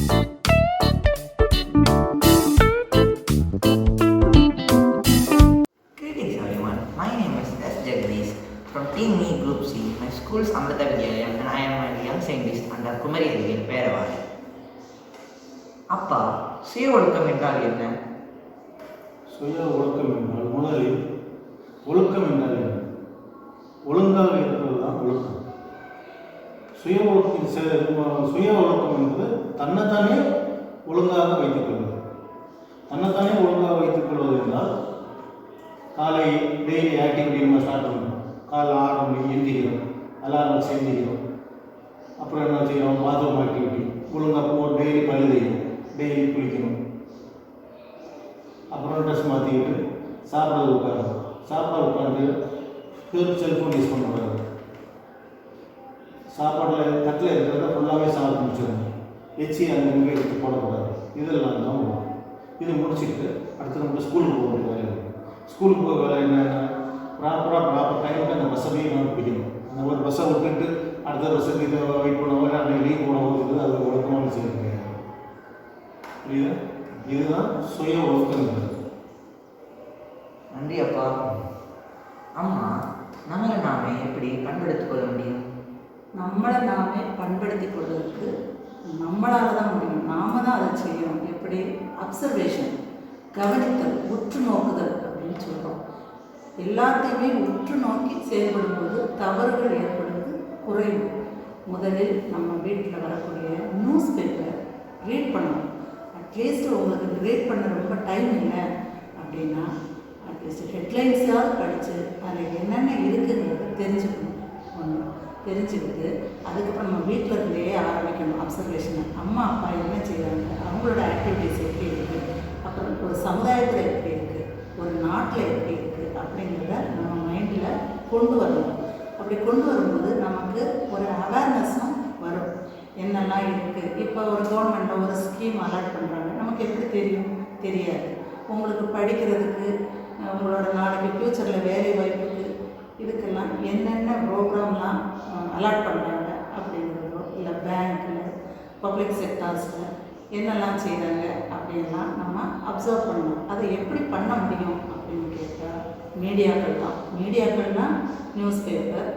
Greetings everyone, my name is S. Jagdish from Team E Group C. My school is Amrita Vidyayam and I am a young scientist under Kumari Regal, Peravali. அப்பா சுய ஒழுக்கம் என்றால் என்ன? சுய ஒழுக்கம் என்றால் முதலில் ஒழுக்கம் என்றால் என்ன? ஒழுங்காக இருக்கிறது தான் ஒழுக்கம். சுய ஒழுக்கம் என்பது தன்னைத்தானே ஒழுங்காக வைத்துக் கொள்வது. தன்னைத்தானே ஒழுங்காக வைத்துக் கொள்வது என்றால் காலை டெய்லி ஆக்டிவிட்டி நம்ம ஸ்டார்ட் பண்ணுறோம். காலை 6 மணிக்கு எந்திக்கிறோம், அலாரம் வச்சு எந்திக்கிறோம். அப்புறம் என்ன செய்யணும், பாத்ரூம் ஆக்டிவிட்டி ஒழுங்காக டெய்லி பல்லு தேய்க்கணும், டெய்லி குளிக்கணும். அப்புறம் ட்ரெஸ் மாற்றிக்கிட்டு சாப்பிட உட்காந்து செல்ஃபோன் யூஸ் பண்ணக்கூடாது. சாப்பாடில் தட்டில் இருக்கிறத ஃபுல்லாகவே சாப்பிட்டு முடிச்சிடணும். எச்சி அங்கே எடுத்து போடக்கூடாது. இதெல்லாம் தான் வரும். இது முடிச்சுட்டு அடுத்து நம்ம ஸ்கூலுக்கு போக வேண்டிய வேலை இருக்கும். ஸ்கூலுக்கு போக வேலை என்னென்ன, ப்ராப்பர் டைமுக்கு அந்த பஸ்ஸையும் நம்ம பிடிக்கணும். அந்த ஒரு பஸ்ஸை விட்டுட்டு அடுத்த பஸ்ஸுக்கு இதை வெயிட் பண்ணவோ அன்றைக்கி லீவ் போடவோ அது ஒழுக்கமான செய்ய முடியாது. புரியுதா? இதுதான் சுய ஒழுக்கம். நன்றி அப்பா. அம்மா, நம்மளை நாமே எப்படி பண்படுத்திக் கொள்ள முடியும்? நம்மளை நாமே பண்படுத்திக் கொள்வதற்கு நம்மளால் தான் முடியும். நாம தான் அதை செய்யணும். எப்படி? அப்சர்வேஷன், கவனித்தல், உற்று நோக்குதல் அப்படின்னு சொல்கிறோம். எல்லாத்தையுமே உற்று நோக்கி செயல்படும்போது தவறுகள் ஏற்படுவது குறைவு. முதலில் நம்ம வீட்டில் வரக்கூடிய நியூஸ் பேப்பர் ரீட் பண்ணணும். அட்லீஸ்ட் உங்களுக்கு ரீட் பண்ண ரொம்ப டைம் இல்லை அப்படின்னா அட்லீஸ்ட் ஹெட்லைன்ஸாவது படித்து அதில் என்னென்ன இருக்குங்கிறத தெரிஞ்சுக்கணும். ஒன்று தெரிஞ்சுக்கிட்டு அதுக்கப்புறம் நம்ம வீட்டில் இருந்தே ஆரம்பிக்கணும் அப்சர்வேஷனை. அம்மா அப்பா என்ன செய்கிறாங்க, அவங்களோட ஆக்டிவிட்டீஸ் எப்படி இருக்குது, அப்புறம் ஒரு சமுதாயத்தில் எப்படி இருக்குது, ஒரு நாட்டில் எப்படி இருக்குது அப்படிங்கிறத நம்ம மைண்டில் கொண்டு வரணும். அப்படி கொண்டு வரும்போது நமக்கு ஒரு அவேர்னஸும் வரும். என்னெல்லாம் இருக்குது. இப்போ ஒரு கவர்மெண்ட்டில் ஒரு ஸ்கீம் அலாட் பண்ணுறாங்க, நமக்கு எப்படி தெரியும்? தெரியாது. உங்களுக்கு படிக்கிறதுக்கு, உங்களோட நாளைக்கு ஃப்யூச்சரில் வேலை வாய்ப்புக்கு, இதுக்கெல்லாம் என்னென்ன ப்ரோக்ராம்லாம் அலாட் பண்ணுறாங்க அப்படிங்கிறதோ, இல்லை பேங்க்கில், பப்ளிக் செக்டார்ஸில் என்னெல்லாம் செய்கிறாங்க அப்படின்லாம் நம்ம அப்சர்வ் பண்ணணும். அதை எப்படி பண்ண முடியும் அப்படின்னு கேட்டால் மீடியாக்கள் தான். மீடியாக்கள்னால் நியூஸ் பேப்பர்,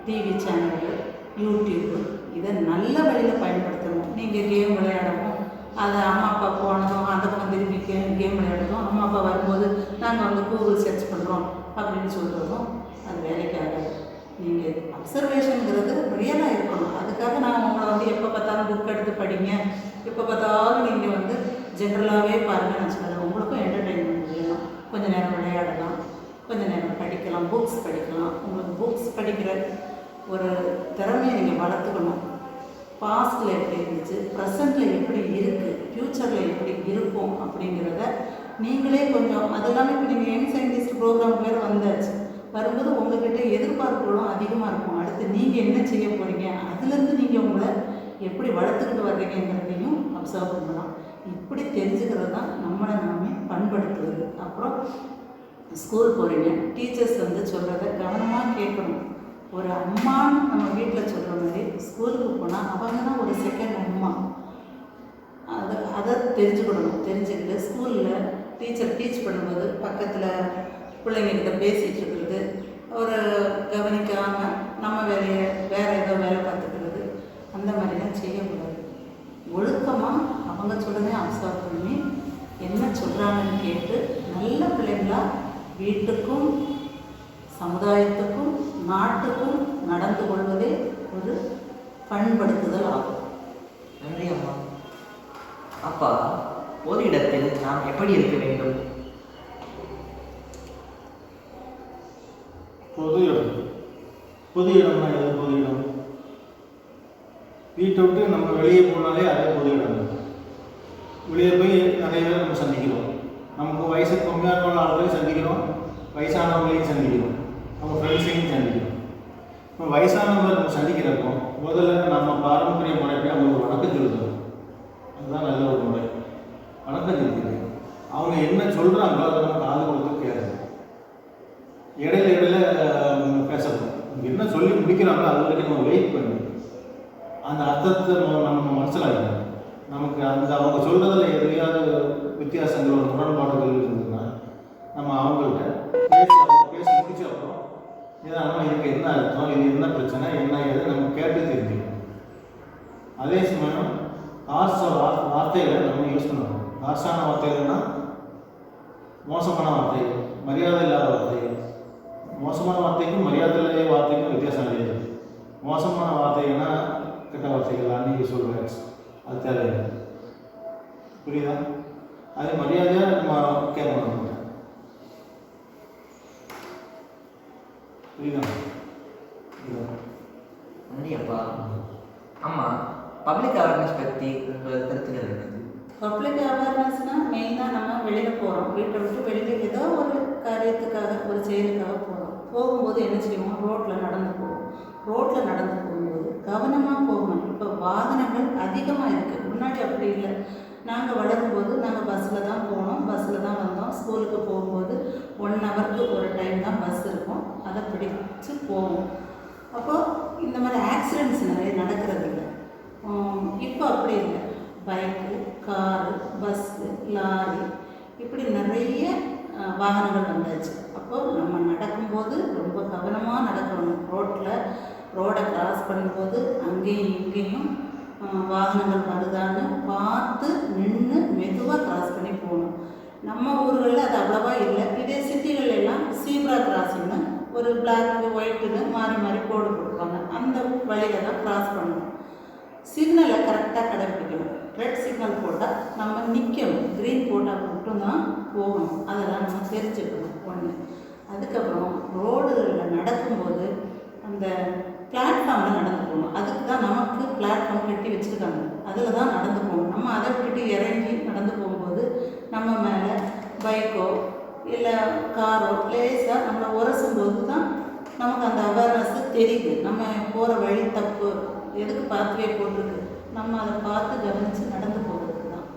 டிவி சேனல்கள், யூடியூப்பு, இதை நல்ல வழியில் பயன்படுத்தணும். நீங்கள் கேம் விளையாடவும், அதை அம்மா அப்பா போனதும் அந்த பக்கம் திரும்பி கேம் விளையாடுறதும், அம்மா அப்பா வரும்போது நாங்கள் கூகுள் சர்ச் பண்ணுறோம் அப்படின்னு சொல்கிறதும் அது வேலைக்கு ஆகாது. நீங்கள் அப்சர்வேஷனுங்கிறது ரியலாக இருக்கணும். அதுக்காக நான் உங்களை எப்போ பார்த்தாலும் புக் எடுத்து படிங்க, எப்போ பார்த்தாலும் நீங்கள் ஜென்ரலாகவே பாருங்கன்னு வச்சுக்கோங்க. உங்களுக்கும் என்டர்டெயின்மெண்ட் வேணும். கொஞ்சம் நேரம் விளையாடலாம், கொஞ்சம் நேரம் படிக்கலாம், புக்ஸ் படிக்கலாம். உங்களுக்கு புக்ஸ் படிக்கிற ஒரு திறமையை நீங்கள் வளர்த்துக்கணும். பாஸ்டில் எப்படி இருந்துச்சு, ப்ரெசண்ட்டில் எப்படி இருக்குது, ஃப்யூச்சரில் எப்படி இருக்கும் அப்படிங்கிறத நீங்களே கொஞ்சம், அது இல்லாமல் இப்போ நீங்கள் யங் சயின்டிஸ்ட் ப்ரோக்ராம் பேர் வந்தாச்சு. வரும்போது உங்கள்கிட்ட எதிர்பார்ப்புகளும் அதிகமாக இருக்கும். அடுத்து நீங்கள் என்ன செய்ய போகிறீங்க, அதுலேருந்து நீங்கள் உங்களை எப்படி வளர்த்துக்கிட்டு வர்றீங்கிறதையும் அப்சர்வ் பண்ணலாம். இப்படி தெரிஞ்சுக்கிறது தான் நம்மளை நாமே பண்படுத்துவது. அப்புறம் ஸ்கூல் போகிறீங்க, டீச்சர்ஸ் சொல்கிறத கவனமாக கேட்கணும். ஒரு அம்மான்னு நம்ம வீட்டில் சொல்கிற மாதிரி ஸ்கூலுக்கு போனால் அவங்க தான் ஒரு செகண்ட் அம்மா. அதை தெரிஞ்சுக்கிடணும். தெரிஞ்சுக்கிட்டு ஸ்கூலில் டீச்சர் டீச் பண்ணும்போது பக்கத்தில் பிள்ளைங்கக்கிட்ட பேசிகிட்டு இருக்கிறது, ஒரு கவனிக்காமல் நம்ம வேலையை வேறு ஏதோ வேலை பார்த்துக்கிறது, அந்த மாதிரிலாம் செய்யக்கூடாது. ஒழுக்கமாக அவங்க சொல்கிறதே அப்சர்வ் பண்ணி என்ன சொல்கிறாங்கன்னு கேட்டு நல்ல பிள்ளைங்களாக வீட்டுக்கும் சமுதாயத்துக்கும் நாட்டுக்கும் நடந்து கொள்வதே ஒரு பண்படுத்துதல் ஆகும். நன்றி அம்மா. அப்பா, ஒரு இடத்தில் நாம் எப்படி இருக்க வேண்டும்? பொது இடம். பொது இடம்னா எது? பொது இடம் வீட்டை விட்டு நம்ம வெளியே போனாலே அதே பொது இடம். வெளியே போய் நிறைய பேர் நம்ம சந்திக்கிறோம். நமக்கு வயசு கம்மியான ஆளுகளையும் சந்திக்கிறோம், வயசானவங்களையும் சந்திக்கிறோம், நம்ம ஃப்ரெண்ட்ஸையும் சந்திக்கிறோம். இப்போ வயசானவங்களை நம்ம சந்திக்கிறப்போ முதல்ல நம்ம பாரம்பரிய முறைப்படி அவங்களுக்கு வணக்கம் சொல்லுவோம். அதுதான் நல்ல ஒரு முறை. வணக்கம் சொல்லுறது. அவங்க என்ன சொல்கிறாங்களோ அதை நம்ம காது கொடுத்து கேட்கணும். இடையில பேசணும். என்ன சொல்லி முடிக்கிறாங்களோ அது வரைக்கும் நம்ம வெயிட் பண்ணி அந்த அர்த்தத்தை நம்ம மனசில் ஆகிடும். நமக்கு அந்த அவங்க சொல்கிறதுல எதையாவது வித்தியாசங்கள் முரண்பாடுகள் இருந்ததுன்னா நம்ம அவங்கள்ட்ட பேசி முடிச்ச அப்புறம் நிதானமாக இதுக்கு என்ன அர்த்தம், இது என்ன பிரச்சனை, என்ன ஏது நம்ம கேட்டு தெரிஞ்சுக்கணும். அதே சமயம் வார்த்தைகளை நம்ம யூஸ் பண்ணணும். ஹார்ஷான வார்த்தைகள்னா மோசமான வார்த்தைகள், மரியாதை இல்லாத வார்த்தைகள். மோசமான வார்த்தைக்கும் மரியாதை இல்லாத வார்த்தைக்கும் வித்தியாசம் கிடையாது. மோசமான வார்த்தைகள்னா கெட்ட வார்த்தைகள், அன்யூசுவல் வேர்ட்ஸ், அது தேவையில்லை. புரியுதா? அதே மரியாதையாக நம்ம கேட்கணும். புரியுதா? நன்றியப்பா. ஆமாம், பப்ளிக் அவேர்னஸ் பற்றி உங்கள் கருத்துக்கள் என்னது? பப்ளிக் அவேர்னஸ்னால் மெயினாக நம்ம வெளியில் போகிறோம், வீட்டை விட்டு வெளியில் ஏதோ ஒரு காரியத்துக்காக ஒரு செயலுக்காக போகும்போது என்ன செய்வோம், ரோட்டில் நடந்து போவோம். ரோட்டில் நடந்து போகும்போது கவனமாக போகணும். இப்போ வாகனங்கள் அதிகமாக இருக்குது, முன்னாடி அப்படி இல்லை. நாங்கள் வளரும்போது நாங்கள் பஸ்ஸில் தான் போனோம், பஸ்ஸில் தான் வந்தோம். ஸ்கூலுக்கு போகும்போது 1 ஹவருக்கு ஒரு டைம் தான் பஸ் இருக்கும், அதை பிடிச்சு போவோம். அப்போது இந்த மாதிரி ஆக்சிடெண்ட்ஸ் நிறைய நடக்கிறது இல்லை. இப்போ அப்படி இல்லை. பைக்கு, காரு, பஸ்ஸு, லாரி இப்படி நிறைய வாகனங்கள் வந்தாச்சு. அப்போது நம்ம நடக்கும்போது ரொம்ப கவனமாக நடக்கணும். ரோடை கிராஸ் பண்ணும்போது அங்கேயும் இங்கேயும் வாகனங்கள் வருதான்னு பார்த்து நின்று மெதுவாக கிராஸ் பண்ணி போகணும். நம்ம ஊர்களில் அது அவ்வளோவா இல்லை. இதே சிட்டிகள் எல்லாம் சீப்ரா கிராசிங்னு ஒரு பிளாக்கு ஒயிட்டுன்னு மாறி மாறி போர்டு போட்டுருவாங்க. அந்த வழியில் தான் கிராஸ் பண்ணணும். சிக்னலை கரெக்டாக கடைப்பிடிக்கணும். ரெட் சிக்னல் போட்டால் நம்ம நிற்கணும், க்ரீன் போட்டால் மட்டும்தான் போகணும். அதெல்லாம் நம்ம தெரிஞ்சுக்கணும். ஒன்று. அதுக்கப்புறம் ரோடுகளில் நடக்கும்போது அந்த பிளாட்ஃபார்மில் நடந்து போகணும். அதுக்கு தான் நமக்கு பிளாட்ஃபார்ம் கட்டி வச்சுருக்காங்க, அதில் தான் நடந்து போகணும். நம்ம அதை விட்டுட்டு இறங்கி நடந்து போகும்போது நம்ம மேலே பைக்கோ இல்லை காரோ லேசாக நம்மளை உரசும்போது தான் நமக்கு அந்த அவேர்னஸ்ஸு தெரியுது. நம்ம போகிற வழி தப்பு, எதுக்கு பாத்வே போட்டிருக்கு, நம்ம அதை பார்த்து கவனித்து நடந்து போகிறதுக்கு தான்.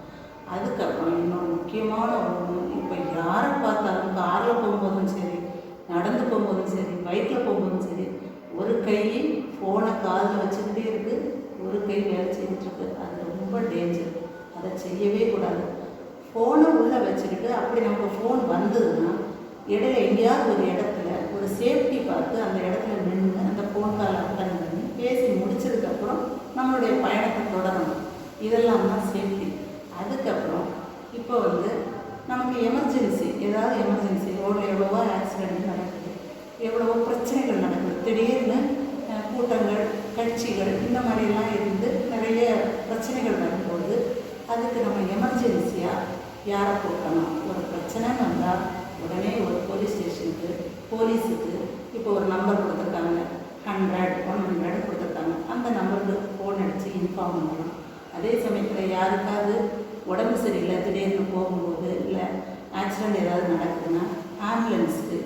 அதுக்கப்புறம் இன்னொரு முக்கியமான ஒன்று, இப்போ யாரை பார்த்தாலும் காரில் போகும்போதும் சரி, நடந்து போகும்போதும் சரி, பைக்கில் போகும்போதும் சரி, ஒரு கை ஃபோனை காதில் வச்சுக்கிட்டே இருக்குது, ஒரு கை வேலை செஞ்சுட்ருக்கு. அது ரொம்ப டேஞ்சர். அதை செய்யவே கூடாது. ஃபோனை உள்ளே வச்சுக்கிட்டு அப்படி நமக்கு ஃபோன் வந்ததுன்னா இடையில எங்கேயாவது ஒரு இடத்துல ஒரு சேஃப்டி பார்த்து அந்த இடத்துல நின்று அந்த ஃபோன் கால் அட்டன் பண்ணி பேசி முடிச்சதுக்கப்புறம் நம்மளுடைய பயணத்தை தொடரணும். இதெல்லாம் தான் சேஃப்டி. அதுக்கப்புறம் இப்போ நமக்கு எமர்ஜென்சி, ஏதாவது எமர்ஜென்சி, ரோட்டில் எவ்வளவோ ஆக்சிடெண்ட் நடக்குது, எவ்வளவோ பிரச்சனைகள் நடக்குது. திடீர்னு கூட்டங்கள், கட்சிகள் இந்த மாதிரிலாம் இருந்து நிறைய பிரச்சனைகள் வரும்போது அதுக்கு நம்ம எமர்ஜென்சியாக யாரை கொடுக்கணும்? ஒரு பிரச்சனைன்னு வந்தால் உடனே ஒரு போலீஸ் ஸ்டேஷனுக்கு, போலீஸுக்கு இப்போ ஒரு நம்பர் கொடுத்துருக்காங்க, 100 கொடுத்துருக்காங்க. அந்த நம்பருக்கு ஃபோன் அடித்து இன்ஃபார்ம் பண்ணலாம். அதே சமயத்தில் யாருக்காவது உடம்பு சரியில்லை, திடீர்னு போகும்போது இல்லை ஆக்சிடெண்ட் ஏதாவது நடக்குதுன்னா ஆம்புலன்ஸுக்கு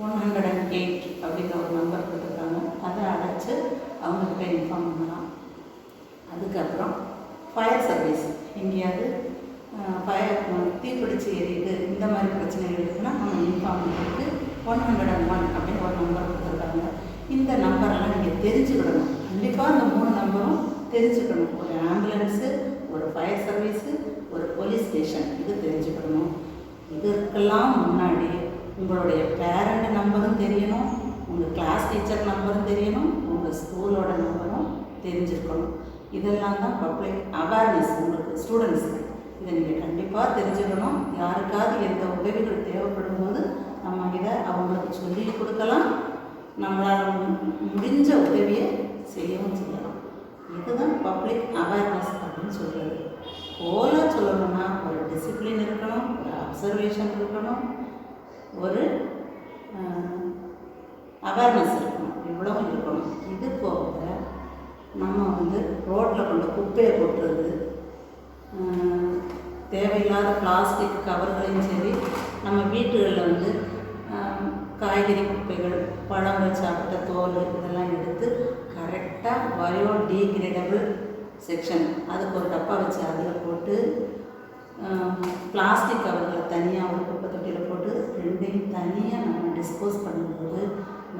108 அப்படிங்கிற ஒரு நம்பர் கொடுத்துருக்காங்க, அதை அழைச்சி அவங்கக்கிட்ட இன்ஃபார்ம் பண்ணலாம். அதுக்கப்புறம் ஃபயர் சர்வீஸ், எங்கேயாவது தீப்பிடிச்சு எரியுது, இந்த மாதிரி பிரச்சனைகள் இருக்குன்னா நம்ம இன்ஃபார்ம் பண்ணுறதுக்கு 101 அப்படின்னு ஒரு நம்பர் கொடுத்துருக்காங்க. இந்த நம்பரெல்லாம் நீங்கள் தெரிஞ்சுக்கிடணும். கண்டிப்பாக இந்த 3 நம்பரும் தெரிஞ்சுக்கணும். ஒரு ஆம்புலன்ஸு, ஒரு ஃபயர் சர்வீஸு, ஒரு போலீஸ் ஸ்டேஷன், இது தெரிஞ்சுக்கிடணும். இதற்கெல்லாம் முன்னாடி உங்களுடைய பேரண்ட் நம்பரும் தெரியணும், உங்கள் கிளாஸ் டீச்சர் நம்பரும் தெரியணும், உங்கள் ஸ்கூலோட நம்பரும் தெரிஞ்சுருக்கணும். இதெல்லாம் தான் பப்ளிக் அவேர்னஸ். உங்களுக்கு ஸ்டூடெண்ட்ஸுக்கு இதை நீங்கள் கண்டிப்பாக தெரிஞ்சுக்கணும். யாருக்காவது எந்த உதவிகள் தேவைப்படும் போது நம்ம இதை அவங்களுக்கு சொல்லி கொடுக்கலாம். நம்மளால் முடிஞ்ச உதவியை செய்யவும் செய்யலாம். இதுதான் பப்ளிக் அவேர்னஸ் அப்படின்னு சொல்கிறது. போலாக சொல்லணும்னா ஒரு டிசிப்ளின் இருக்கணும், ஒரு அப்சர்வேஷன் இருக்கணும், ஒரு அவேர்னஸ் இருக்கணும், இவ்வளவும் இருக்கணும். இது போக நம்ம ரோட்டில் கொண்டு குப்பையை கொட்டுறது, தேவையில்லாத பிளாஸ்டிக் கவர்களையும் சரி, நம்ம வீட்டுகளில் காய்கறி குப்பைகள், பழங்கள் சாப்பிட்ட தோல் இதெல்லாம் எடுத்து கரெக்டாக பயோடிகிரேடபிள் செக்ஷன், அதுக்கு ஒரு டப்பா வச்சு அதில் போட்டு பிளாஸ்டிக் கவர்களை தனியாக ஒரு குப்பை தொட்டியில் போட்டு ரெண்டையும் தனியாக நம்ம டிஸ்போஸ் பண்ணும்போது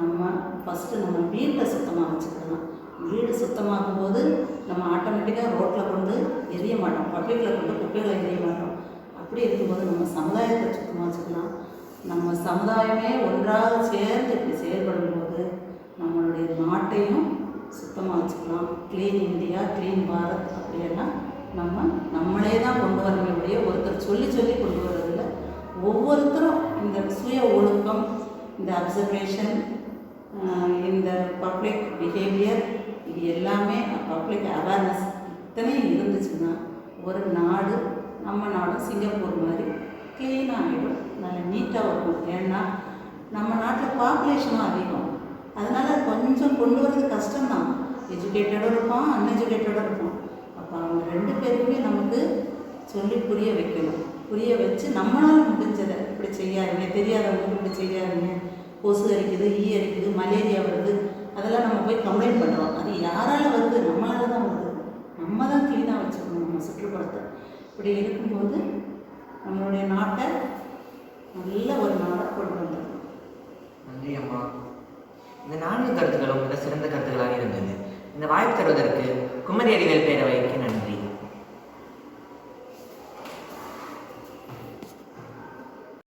நம்ம ஃபஸ்ட்டு நம்ம வீட்டை சுத்தமாக வச்சுக்கலாம். வீடு சுத்தமாகும் போது நம்ம ஆட்டோமேட்டிக்காக ரோட்டில் கொண்டு எரிய மாட்டோம். பப்ளிக்கில் கொண்டு குப்பைகளை எரிய மாட்டோம். அப்படி இருக்கும்போது நம்ம சமுதாயத்தை சுத்தமாக வச்சுக்கலாம். நம்ம சமுதாயமே ஒன்றாக சேர்ந்து இப்படி செயல்படும்போது நம்மளுடைய நாட்டையும் சுத்தமாக வச்சுக்கலாம். க்ளீன் இந்தியா, க்ளீன் பாரத் அப்படியெல்லாம் நம்மளே தான் கொண்டு வரவே முடிய ஒருத்தர் சொல்லி சொல்லி கொண்டு வரதில்லை. ஒவ்வொருத்தரும் இந்த சுய ஒழுக்கம், இந்த அப்சர்வேஷன், இந்த பப்ளிக் பிஹேவியர், இது எல்லாமே பப்ளிக் அவேர்னஸ் இத்தனையும் இருந்துச்சுன்னா ஒரு நாடு, நம்ம நாடு சிங்கப்பூர் மாதிரி க்ளீனாக ஆகிடும், நல்லா நீட்டாக இருக்கும். ஏன்னா நம்ம நாட்டில் பாப்புலேஷனும் அதிகம், அதனால் கொஞ்சம் கொண்டு வரது கஷ்டம்தான். எஜுகேட்டடும் இருப்பான், அன்எஜுகேட்டடும் இருப்பான். அப்போ அவங்க 2 பேருக்குமே நமக்கு சொல்லி புரிய வைக்கணும். புரிய வச்சு நம்மளால் முடிஞ்சதை இப்படி செய்யாதீங்க, தெரியாதவங்க இப்படி செய்யாதீங்க, கொசு அரிக்குது, ஈ அரிக்குது, மலேரியா வருது, அதெல்லாம் நம்ம போய் கம்ப்ளைண்ட் பண்ணுறோம். அது யாரால் வருது? நம்மளால தான் வருது. நம்ம தான் க்ளீனாக வச்சுக்கணும் நம்ம சுற்றுப்புறத்தை. இப்படி இருக்கும்போது நம்மளுடைய நாட்டை நல்ல ஒரு நாடாக கொண்டு வந்துடணும். நன்றி அம்மா. இந்த 4 கருத்துக்களும் மிக சிறந்த கருத்துக்களாக இருந்தது. இந்த வாய்ப்பு தருவதற்கு குமரி அறிவியல் பேரவைக்கு நன்றி.